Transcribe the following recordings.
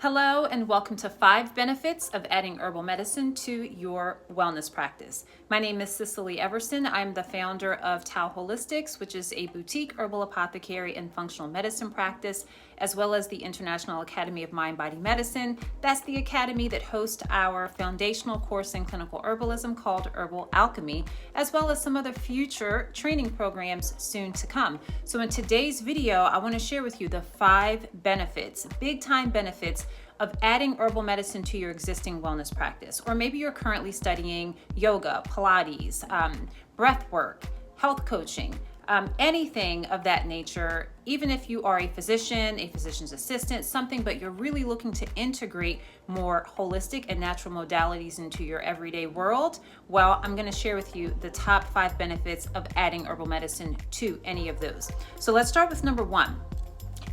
Hello and welcome to 5 benefits of adding herbal medicine to your wellness practice. My name is Cicely Everson. I'm the founder of Tao Holistics, which is a boutique herbal apothecary and functional medicine practice, as well as the International Academy of Mind-Body Medicine. That's the academy that hosts our foundational course in clinical herbalism called Herbal Alchemy, as well as some other future training programs soon to come. So in today's video, I want to share with you the 5 benefits, big time benefits of adding herbal medicine to your existing wellness practice. Or maybe you're currently studying yoga, Pilates, breath work, health coaching, anything of that nature. Even if you are a physician, a physician's assistant, something, but you're really looking to integrate more holistic and natural modalities into your everyday world, well, I'm going to share with you the top 5 benefits of adding herbal medicine to any of those. So let's start with number 1.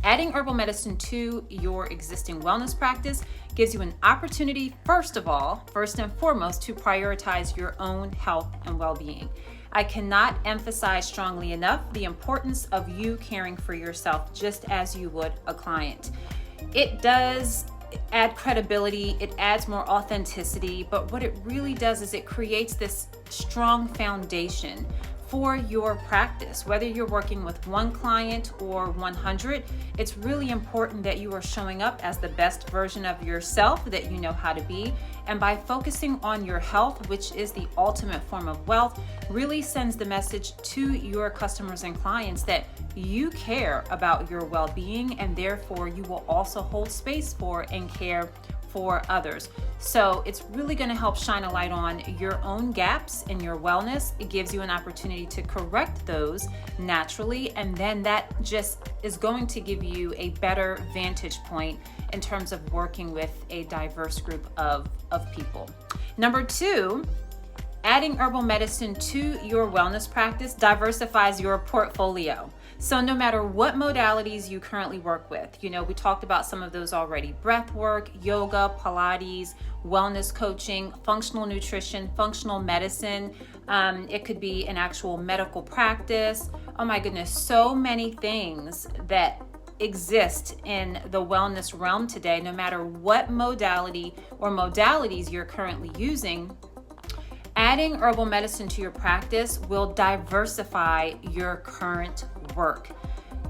Adding herbal medicine to your existing wellness practice gives you an opportunity, first and foremost, to prioritize your own health and well-being. I cannot emphasize strongly enough the importance of you caring for yourself just as you would a client. It does add credibility, it adds more authenticity, but what it really does is it creates this strong foundation for your practice. Whether you're working with one client or 100, it's really important that you are showing up as the best version of yourself that you know how to be. And by focusing on your health, which is the ultimate form of wealth, really sends the message to your customers and clients that you care about your well-being, and therefore you will also hold space for and care for others. So it's really going to help shine a light on your own gaps in your wellness. It gives you an opportunity to correct those naturally, and then that just is going to give you a better vantage point in terms of working with a diverse group of people. Number 2, adding herbal medicine to your wellness practice diversifies your portfolio. So no matter what modalities you currently work with, we talked about some of those already: breath work, yoga, Pilates, wellness coaching, functional nutrition, functional medicine. It could be an actual medical practice. Oh my goodness, so many things that exist in the wellness realm today. No matter what modality or modalities you're currently using, adding herbal medicine to your practice will diversify your current work.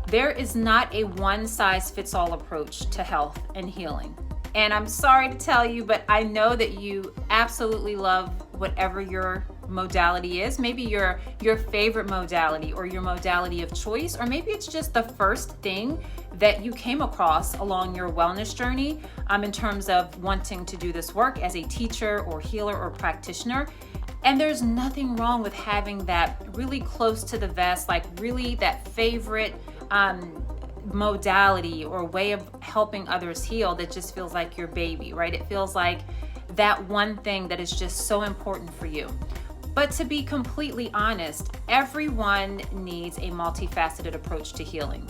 There is not a one-size-fits-all approach to health and healing. And I'm sorry to tell you, but I know that you absolutely love whatever your modality is. Maybe your favorite modality or your modality of choice, or maybe it's just the first thing that you came across along your wellness journey in terms of wanting to do this work as a teacher or healer or practitioner. And there's nothing wrong with having that really close to the vest, like really that favorite modality or way of helping others heal that just feels like your baby, right? It feels like that one thing that is just so important for you. But to be completely honest, everyone needs a multifaceted approach to healing.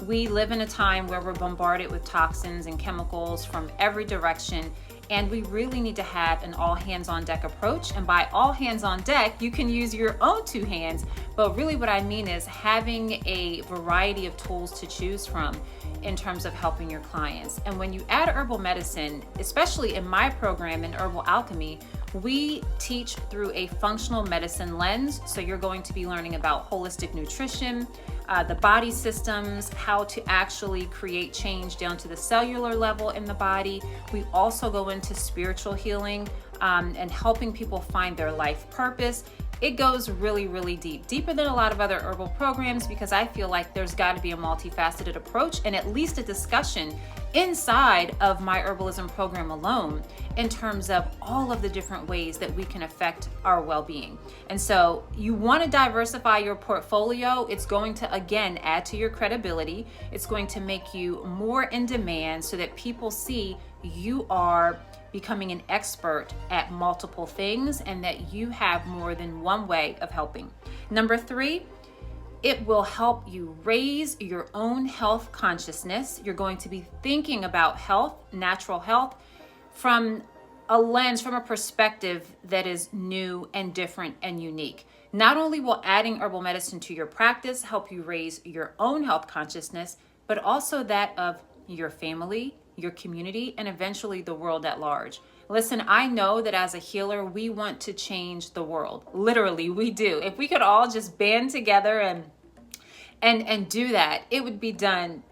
We live in a time where we're bombarded with toxins and chemicals from every direction, and we really need to have an all hands on deck approach. And by all hands on deck, you can use your own 2 hands. But really what I mean is having a variety of tools to choose from in terms of helping your clients. And when you add herbal medicine, especially in my program in Herbal Alchemy, we teach through a functional medicine lens. So you're going to be learning about holistic nutrition, the body systems, how to actually create change down to the cellular level in the body. We also go into spiritual healing and helping people find their life purpose. It goes really, really deep, deeper than a lot of other herbal programs, because I feel like there's got to be a multifaceted approach and at least a discussion inside of my herbalism program alone in terms of all of the different ways that we can affect our well-being. And so you want to diversify your portfolio. It's going to, again, add to your credibility. It's going to make you more in demand so that people see you are becoming an expert at multiple things and that you have more than one way of helping. Number 3, it will help you raise your own health consciousness. You're going to be thinking about health, natural health, from a lens, from a perspective that is new and different and unique. Not only will adding herbal medicine to your practice help you raise your own health consciousness, but also that of your family, your community, and eventually the world at large. Listen, I know that as a healer, we want to change the world. Literally, we do. If we could all just band together and do that, it would be done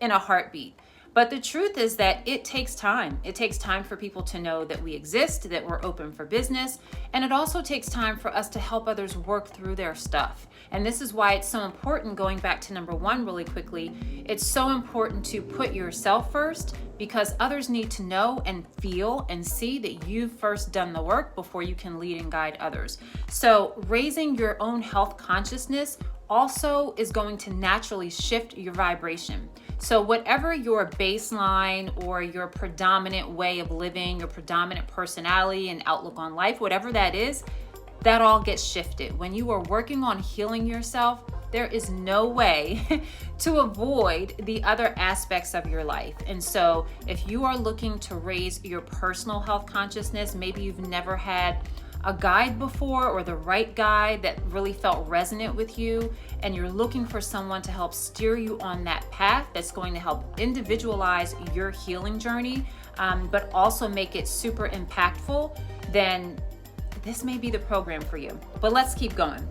in a heartbeat. But the truth is that it takes time. It takes time for people to know that we exist, that we're open for business. And it also takes time for us to help others work through their stuff. And this is why it's so important, going back to number one really quickly, it's so important to put yourself first, because others need to know and feel and see that you've first done the work before you can lead and guide others. So raising your own health consciousness also is going to naturally shift your vibration. So whatever your baseline or your predominant way of living, your predominant personality and outlook on life, whatever that is, that all gets shifted. When you are working on healing yourself, there is no way to avoid the other aspects of your life. And so if you are looking to raise your personal health consciousness, maybe you've never had a guide before or the right guide that really felt resonant with you, and you're looking for someone to help steer you on that path that's going to help individualize your healing journey, but also make it super impactful, then this may be the program for you. But let's keep going.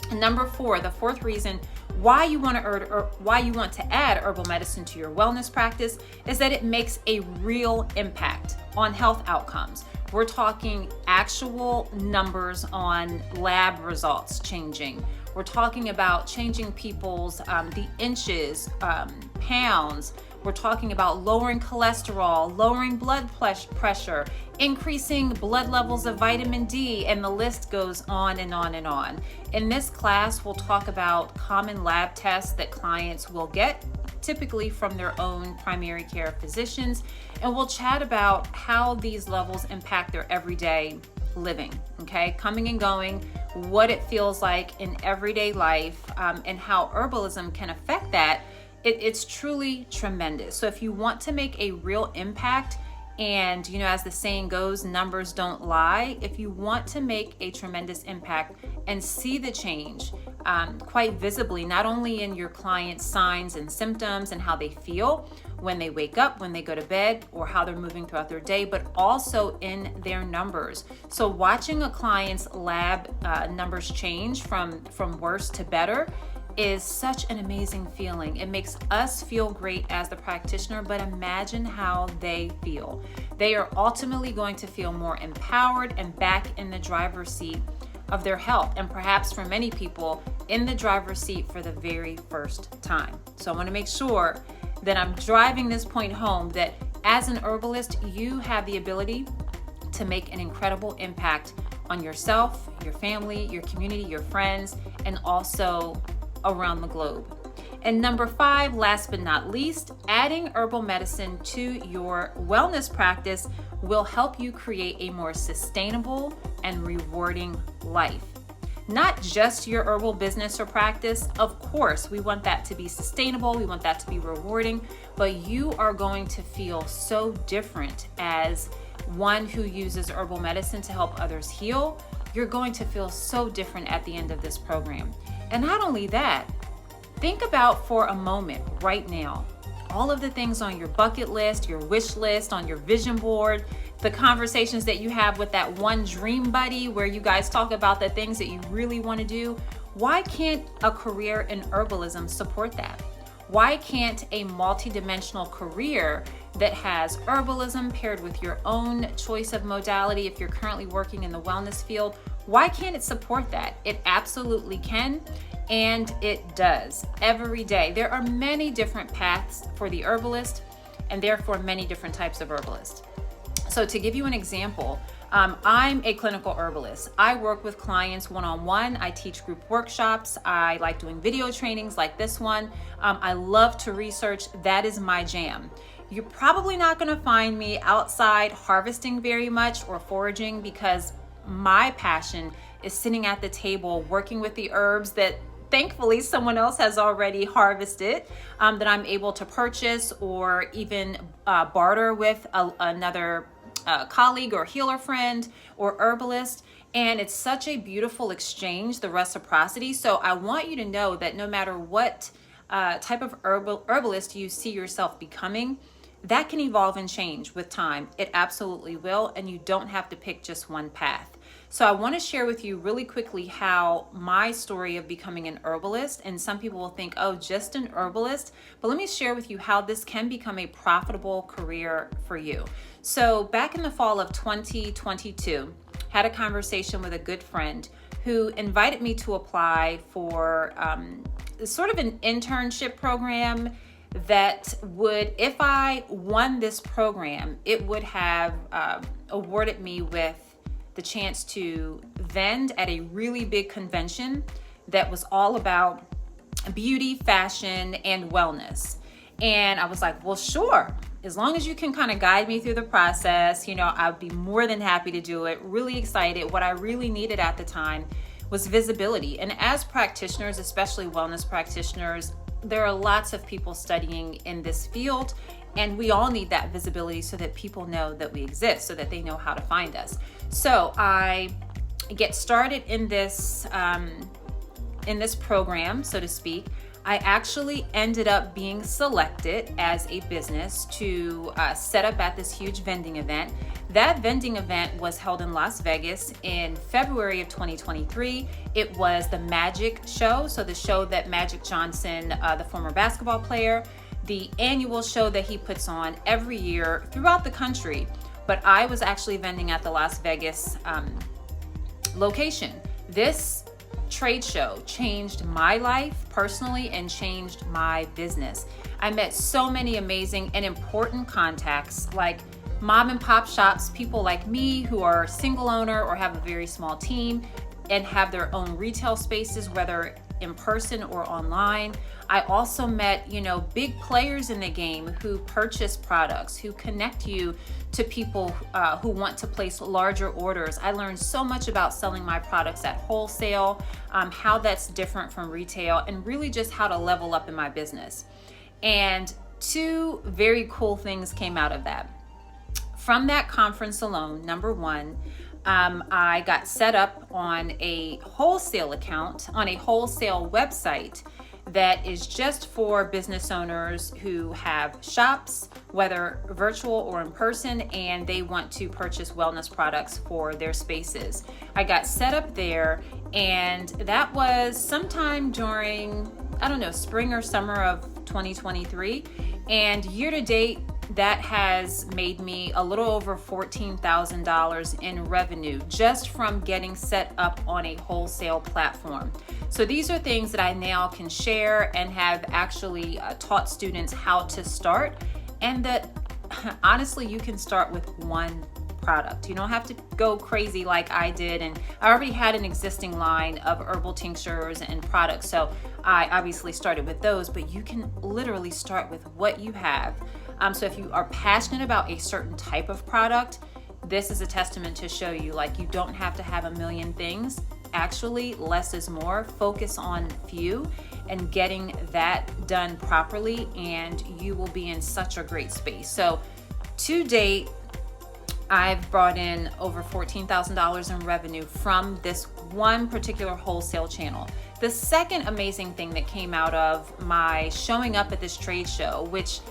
And number four, the fourth reason why you want to add herbal medicine to your wellness practice is that it makes a real impact on health outcomes. We're talking actual numbers on lab results changing. We're talking about changing people's the inches, pounds. We're talking about lowering cholesterol, lowering blood pressure, increasing blood levels of vitamin D, and the list goes on and on and on. In this class, we'll talk about common lab tests that clients will get, typically from their own primary care physicians, and we'll chat about how these levels impact their everyday living, okay? Coming and going, what it feels like in everyday life, and how herbalism can affect that. It's truly tremendous. So if you want to make a real impact, and as the saying goes, numbers don't lie, if you want to make a tremendous impact and see the change quite visibly, not only in your clients' signs and symptoms and how they feel when they wake up, when they go to bed, or how they're moving throughout their day, but also in their numbers. So watching a client's lab numbers change from worse to better is such an amazing feeling. It makes us feel great as the practitioner, but imagine how they feel. They are ultimately going to feel more empowered and back in the driver's seat of their health, and perhaps for many people, in the driver's seat for the very first time. So I want to make sure that I'm driving this point home, that as an herbalist, you have the ability to make an incredible impact on yourself, your family, your community, your friends, and also around the globe. And number five, last but not least, adding herbal medicine to your wellness practice will help you create a more sustainable and rewarding life. Not just your herbal business or practice. Of course, we want that to be sustainable, we want that to be rewarding, but you are going to feel so different as one who uses herbal medicine to help others heal. You're going to feel so different at the end of this program. And not only that, think about for a moment right now, all of the things on your bucket list, your wish list, on your vision board, the conversations that you have with that one dream buddy where you guys talk about the things that you really want to do. Why can't a career in herbalism support that? Why can't a multidimensional career that has herbalism paired with your own choice of modality, if you're currently working in the wellness field, why can't it support that? It absolutely can, and it does every day. There are many different paths for the herbalist, and therefore many different types of herbalists. So to give you an example, I'm a clinical herbalist. I work with clients one-on-one. I teach group workshops. I like doing video trainings like this one. I love to research. That is my jam. You're probably not going to find me outside harvesting very much or foraging, because my passion is sitting at the table working with the herbs that thankfully someone else has already harvested, that I'm able to purchase or even barter with another colleague or healer friend or herbalist. And it's such a beautiful exchange, the reciprocity. So I want you to know that no matter what type of herbalist you see yourself becoming, that can evolve and change with time. It absolutely will, and you don't have to pick just one path. So I want to share with you really quickly how my story of becoming an herbalist, and some people will think, oh, just an herbalist, but let me share with you how this can become a profitable career for you. So back in the fall of 2022, had a conversation with a good friend who invited me to apply for sort of an internship program that would, if I won this program, it would have awarded me with the chance to vend at a really big convention that was all about beauty, fashion, and wellness. And I was like, well, sure. As long as you can kind of guide me through the process, I'd be more than happy to do it. Really excited. What I really needed at the time was visibility. And as practitioners, especially wellness practitioners, there are lots of people studying in this field, and we all need that visibility so that people know that we exist, so that they know how to find us. So I get started in this program, so to speak. I actually ended up being selected as a business to set up at this huge vending event. That vending event was held in Las Vegas in February of 2023. It was the Magic Show, so the show that Magic Johnson, the former basketball player, the annual show that he puts on every year throughout the country. But I was actually vending at the Las Vegas location. This trade show changed my life personally and changed my business. I met so many amazing and important contacts, like mom and pop shops, people like me who are single owner or have a very small team and have their own retail spaces, whether in person or online. I also met, big players in the game who purchase products, who connect you to people who want to place larger orders. I learned so much about selling my products at wholesale, how that's different from retail, and really just how to level up in my business. And two very cool things came out of that. From that conference alone, number one, I got set up on a wholesale account, on a wholesale website that is just for business owners who have shops, whether virtual or in person, and they want to purchase wellness products for their spaces. I got set up there, and that was sometime during, spring or summer of 2023. And year to date, that has made me a little over $14,000 in revenue just from getting set up on a wholesale platform. So these are things that I now can share and have actually taught students how to start, and that honestly you can start with one product. You don't have to go crazy like I did, and I already had an existing line of herbal tinctures and products, so I obviously started with those, but you can literally start with what you have. So if you are passionate about a certain type of product, this is a testament to show you, you don't have to have a million things. Actually, less is more. Focus on few and getting that done properly, and you will be in such a great space. So to date, I've brought in over $14,000 in revenue from this one particular wholesale channel. The second amazing thing that came out of my showing up at this trade show, which,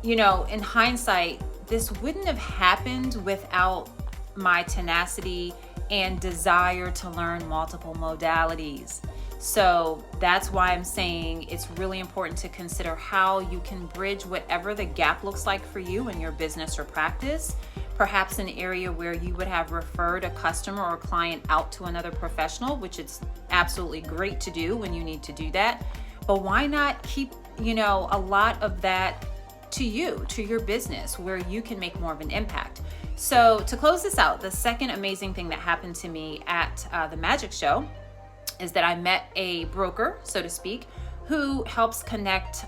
in hindsight, this wouldn't have happened without my tenacity and desire to learn multiple modalities. So that's why I'm saying it's really important to consider how you can bridge whatever the gap looks like for you in your business or practice. Perhaps an area where you would have referred a customer or client out to another professional, which is absolutely great to do when you need to do that. But why not keep, a lot of that to you, to your business, where you can make more of an impact. So to close this out, the second amazing thing that happened to me at the Magic Show is that I met a broker, so to speak, who helps connect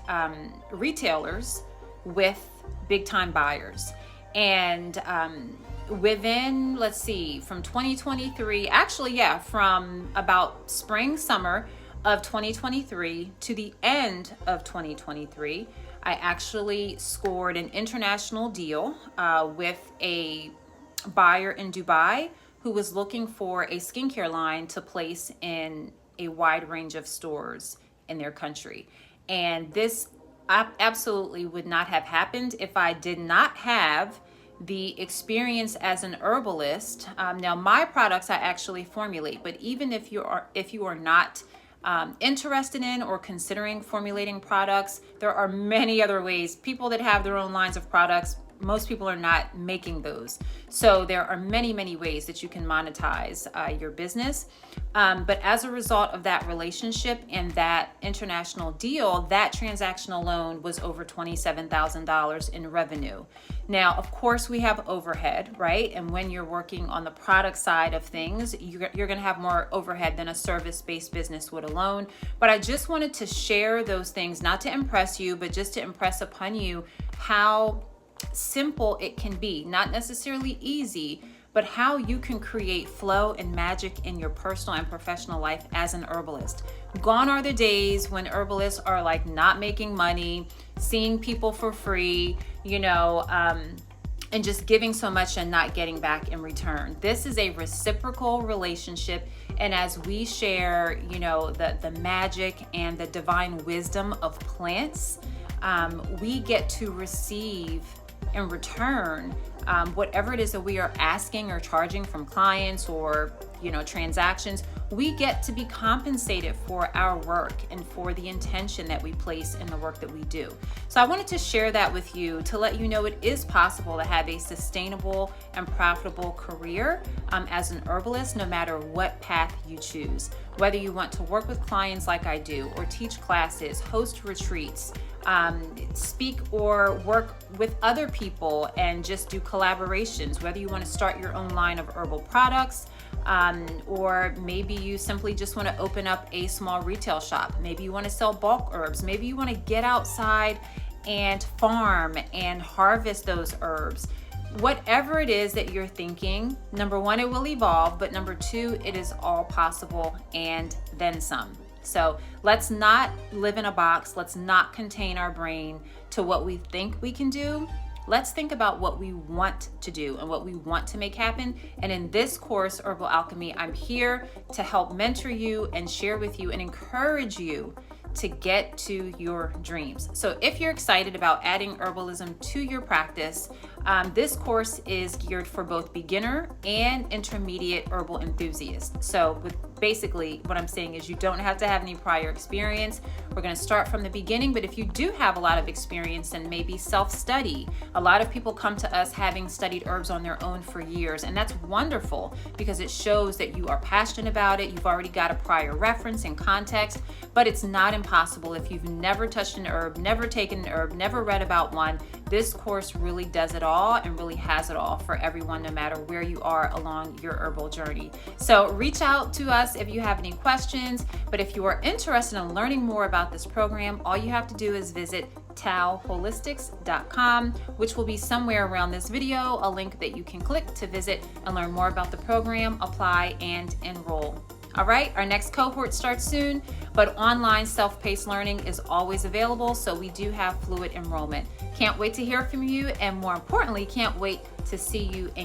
retailers with big time buyers. And within, from 2023, from about spring, summer of 2023 to the end of 2023, I actually scored an international deal with a buyer in Dubai who was looking for a skincare line to place in a wide range of stores in their country. And this absolutely would not have happened if I did not have the experience as an herbalist. Now, my products I actually formulate, but even if you are not interested in or considering formulating products, there are many other ways. People that have their own lines of products, most people are not making those. So there are many, many ways that you can monetize your business. But as a result of that relationship and that international deal, that transaction alone was over $27,000 in revenue. Now, of course, we have overhead, right? And when you're working on the product side of things, you're going to have more overhead than a service-based business would alone. But I just wanted to share those things, not to impress you, but just to impress upon you how simple it can be, not necessarily easy, but how you can create flow and magic in your personal and professional life as an herbalist. Gone are the days when herbalists are like not making money, seeing people for free, and just giving so much and not getting back in return. This is a reciprocal relationship. And as we share, the magic and the divine wisdom of plants, we get to receive in return whatever it is that we are asking or charging from clients or transactions. We get to be compensated for our work and for the intention that we place in the work that we do. So I wanted to share that with you to let you know it is possible to have a sustainable and profitable career as an herbalist, no matter what path you choose. Whether you want to work with clients like I do, or teach classes, host retreats, speak or work with other people and just do collaborations, whether you want to start your own line of herbal products, or maybe you simply just want to open up a small retail shop. Maybe you want to sell bulk herbs. Maybe you want to get outside and farm and harvest those herbs. Whatever it is that you're thinking, number one, it will evolve, but number two, it is all possible and then some. So let's not live in a box. Let's not contain our brain to what we think we can do. Let's think about what we want to do and what we want to make happen. And in this course, Herbal Alchemy, I'm here to help mentor you and share with you and encourage you to get to your dreams. So if you're excited about adding herbalism to your practice, this course is geared for both beginner and intermediate herbal enthusiasts. So basically what I'm saying is you don't have to have any prior experience. We're going to start from the beginning, but if you do have a lot of experience and maybe self-study, a lot of people come to us having studied herbs on their own for years, and that's wonderful because it shows that you are passionate about it. You've already got a prior reference and context, but it's not impossible if you've never touched an herb, never taken an herb, never read about one. This course really does it all and really has it all for everyone, no matter where you are along your herbal journey. So reach out to us if you have any questions, but if you are interested in learning more about this program, all you have to do is visit taoholistics.com, which will be somewhere around this video, a link that you can click to visit and learn more about the program, apply, and enroll. All right, our next cohort starts soon, but online self-paced learning is always available, so we do have fluid enrollment. Can't wait to hear from you, and more importantly, can't wait to see you in